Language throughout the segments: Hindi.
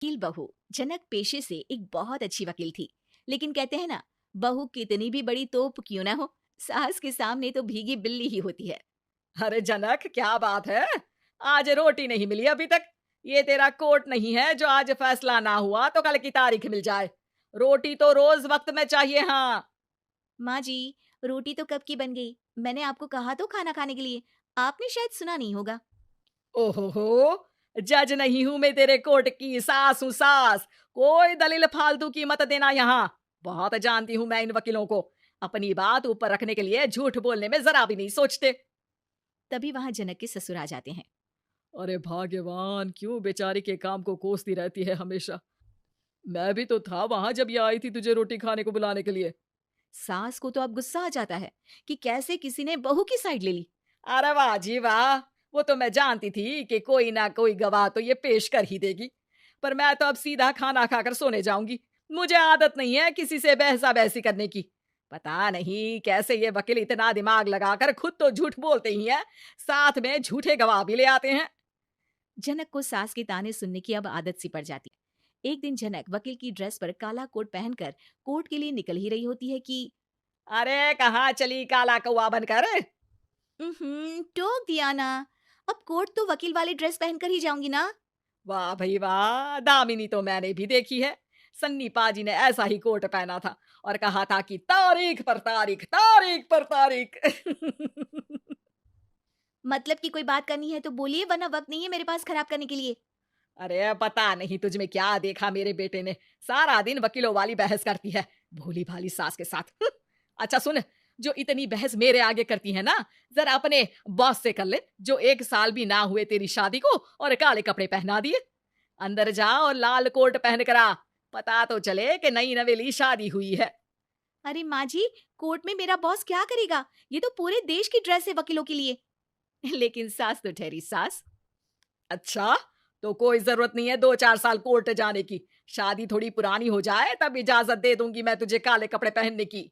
वकील बहू जनक पेशे से एक बहुत अच्छी वकील थी, लेकिन कहते हैं ना, बहू कितनी भी बड़ी तोप क्यों ना हो, सास के सामने तो भीगी बिल्ली ही होती है। अरे जनक, क्या बात है? आज रोटी नहीं मिली अभी तक। ये तेरा कोर्ट नहीं है जो आज फैसला ना हुआ तो कल की तारीख मिल जाए। रोटी तो रोज वक्त में चाहिए। हाँ। माँ जी, रोटी तो कब की बन गई। मैंने आपको कहा तो खाना खाने के लिए, आपने शायद सुना नहीं होगा। ओहो हो, जज नहीं हूं मैं तेरे कोर्ट की, सास हूं सास। कोई दलील फालतू की मत देना यहाँ। बहुत जानती हूं मैं इन वकीलों को। अपनी बात ऊपर रखने के लिए झूठ बोलने में जरा भी नहीं सोचते। तभी वहां जनक के ससुर आ जाते हैं। अरे भाग्यवान, क्यों बेचारी के काम को कोसती रहती है हमेशा। मैं भी तो था वहां जब ये आई थी तुझे रोटी खाने को बुलाने के लिए। सास को तो अब गुस्सा आ जाता है कि कैसे किसी ने बहू की साइड ले ली। अरे वाह जी वाह। वो तो मैं जानती थी कि कोई ना कोई गवाह तो ये पेश कर ही देगी। पर मैं तो अब सीधा खाना खाकर सोने जाऊंगी। मुझे आदत नहीं है किसी से बहसा बहसी करने की। पता नहीं कैसे ये वकील इतना दिमाग लगाकर खुद तो झूठ बोलते ही हैं, साथ में झूठे गवाह भी ले आते हैं। जनक को सास के ताने सुनने की अब आदत सी पड़ जाती है। एक दिन जनक वकील की ड्रेस पर काला कोट पहनकर कोर्ट के लिए निकल ही रही होती है कि अरे कहाँ चली काला कौवा बनकर? टोक दिया ना। अब कोर्ट तो वकील वाली ड्रेस पहनकर ही जाऊंगी ना। वाह भाई वाह, दामिनी तो मैंने भी देखी है। सन्नी पाजी ने ऐसा ही कोट पहना था और कहा था कि तारीख पर तारीख, तारीख पर तारीख। मतलब की कोई बात करनी है तो बोलिए, वरना वक्त नहीं है मेरे पास खराब करने के लिए। अरे पता नहीं तुझ में क्या देखा मेरे बेटे ने, सारा दिन वकीलों वाली बहस करती है, भोली भाली सास के साथ। अच्छा सुन, जो इतनी बहस मेरे आगे करती है ना, जरा अपने बॉस से कर ले, जो 1 साल भी ना हुए तेरी शादी को और काले कपड़े पहना दिए। अंदर जा और लाल कोट पहन कर आ, पता तो चले कि नई नवेली शादी हुई है। अरे माँ जी, कोर्ट में मेरा बॉस क्या करेगा? ये तो पूरे देश की ड्रेस है वकीलों के लिए। लेकिन सास तो ठहरी सास। अच्छा, तो कोई जरूरत नहीं है 2-4 साल कोर्ट जाने की। शादी थोड़ी पुरानी हो जाए तब इजाजत दे दूंगी मैं तुझे काले कपड़े पहनने की।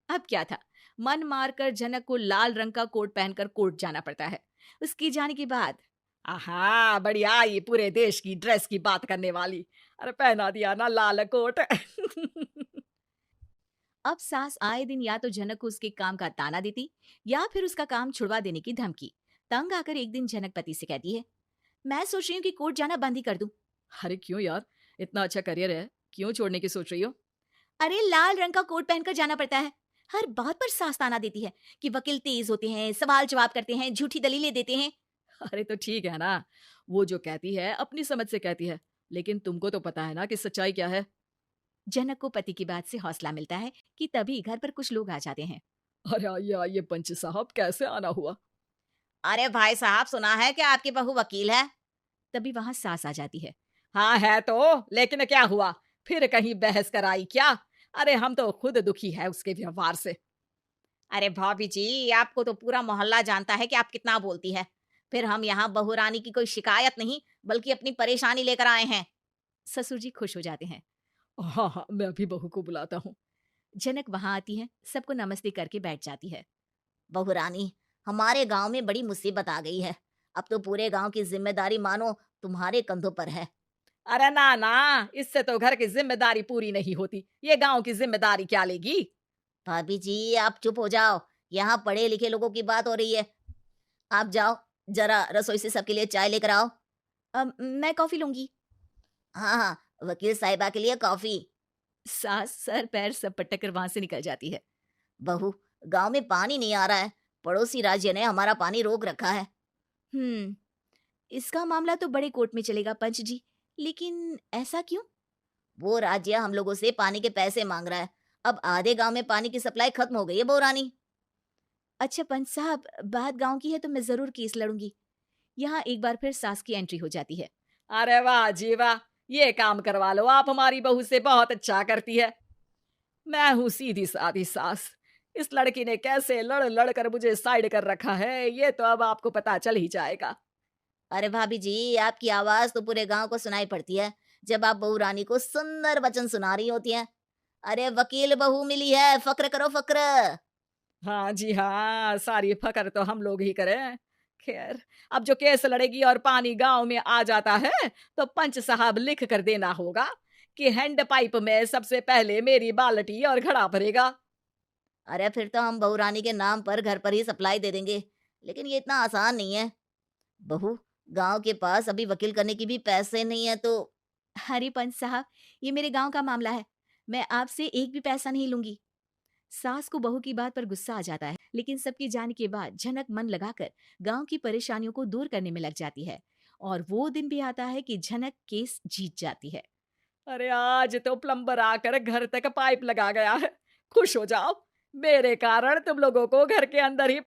अब क्या था, मन मारकर जनक को लाल रंग का कोट पहनकर कोर्ट जाना पड़ता है। उसके जाने के बाद आहा, बढ़िया, ये पूरे देश की ड्रेस की बात करने वाली। अरे पहना दिया ना लाल कोट। अब सास आए दिन या तो जनक को उसके काम का ताना देती, या फिर उसका काम छुड़वा देने की धमकी। तंग आकर एक दिन जनक पति से कहती है, मैं सोच रही हूँ कि कोर्ट जाना बंद ही कर दूं। अरे क्यों यार, इतना अच्छा करियर है, क्यों छोड़ने की सोच रही हो? अरे लाल रंग का कोट पहनकर जाना पड़ता है। हर बात पर सास ताना देती है कि वकील तेज होते हैं, सवाल जवाब करते हैं, झूठी दलीलें देते हैं। अरे तो ठीक है ना, वो जो कहती है अपनी समझ से कहती है, लेकिन तुमको तो पता है ना कि सच्चाई क्या है। जनक को पति की बात से हौसला मिलता है कि तभी घर पर कुछ लोग आ जाते हैं। अरे आइए आइए पंच साहब, कैसे आना हुआ? अरे भाई साहब, सुना है कि आपकी बहू वकील है। तभी वहां सास आ जाती है। हाँ है तो, लेकिन क्या हुआ? फिर कहीं बहस कराई क्या? अरे हम तो खुद दुखी है उसके व्यवहार से। अरे भाभी जी, आपको तो पूरा मोहल्ला जानता है कि आप कितना बोलती है। फिर हम यहाँ बहू रानी की कोई शिकायत नहीं, बल्कि अपनी परेशानी लेकर आए हैं। ससुर जी खुश हो जाते हैं। हाँ हाँ, मैं भी बहू को बुलाता हूँ। जनक वहां आती है, सबको नमस्ते करके बैठ जाती है। बहू रानी, हमारे गांव में बड़ी मुसीबत आ गई है। अब तो पूरे गांव की जिम्मेदारी मानो तुम्हारे कंधों पर है। अरे ना ना, इससे तो घर की जिम्मेदारी पूरी नहीं होती, ये गांव की जिम्मेदारी क्या लेगी? भाभी जी, आप चुप हो जाओ। यहाँ पढ़े लिखे लोगों की बात हो रही है। आप जाओ, जरा रसोई से सबके लिए चाय लेकर आओ। मैं कॉफी लूंगी। हाँ हाँ, वकील साहिबा के लिए कॉफी। सास सर पैर सब पटक कर वहां से निकल जाती है। बहू, गांव में पानी नहीं आ रहा है। पड़ोसी राज्य ने हमारा पानी रोक रखा है। हम्म, इसका मामला तो बड़े कोर्ट में चलेगा पंच जी, लेकिन ऐसा क्यों? वो राज्य हम लोगों से पानी के पैसे मांग रहा है। अब आधे गांव में पानी की सप्लाई खत्म हो गई है बोरानी। अच्छा पंच साहब, बात गांव की है तो मैं जरूर केस लड़ूंगी। यहाँ एक बार फिर सास की एंट्री हो जाती है। अरे वाह जी वाह, ये काम करवा लो आप हमारी बहू से, बहुत अच्छा करती है। मैं हूँ सीधी सादी सास। इस लड़की ने कैसे लड़ लड़ कर मुझे साइड कर रखा है, ये तो अब आपको पता चल ही जाएगा। अरे भाभी जी, आपकी आवाज तो पूरे गांव को सुनाई पड़ती है जब आप बहू रानी को सुंदर वचन सुना रही होती हैं। अरे वकील बहू मिली है, फक्र करो फक्र। हाँ जी हाँ, सारी फकर तो हम लोग ही करें। खैर, अब जो केस लड़ेगी और पानी गांव में आ जाता है तो पंच साहब लिख कर देना होगा कि हैंड पाइप में सबसे पहले मेरी बाल्टी और घड़ा भरेगा। अरे फिर तो हम बहू रानी के नाम पर घर पर ही सप्लाई दे देंगे, लेकिन ये इतना आसान नहीं है। बहू, गांव के पास अभी वकील करने की भी पैसे नहीं है तो। अरे पंच साहब, ये मेरे गांव का मामला है, मैं आपसे एक भी पैसा नहीं लूंगी। सास को बहू की बात पर गुस्सा आ जाता है, लेकिन सबके जाने के बाद झनक मन लगाकर गांव की परेशानियों को दूर करने में लग जाती है। और वो दिन भी आता है कि झनक केस जीत जाती है। अरे आज तो प्लम्बर आकर घर तक पाइप लगा गया है। खुश हो जाओ, मेरे कारण तुम लोगों को घर के अंदर ही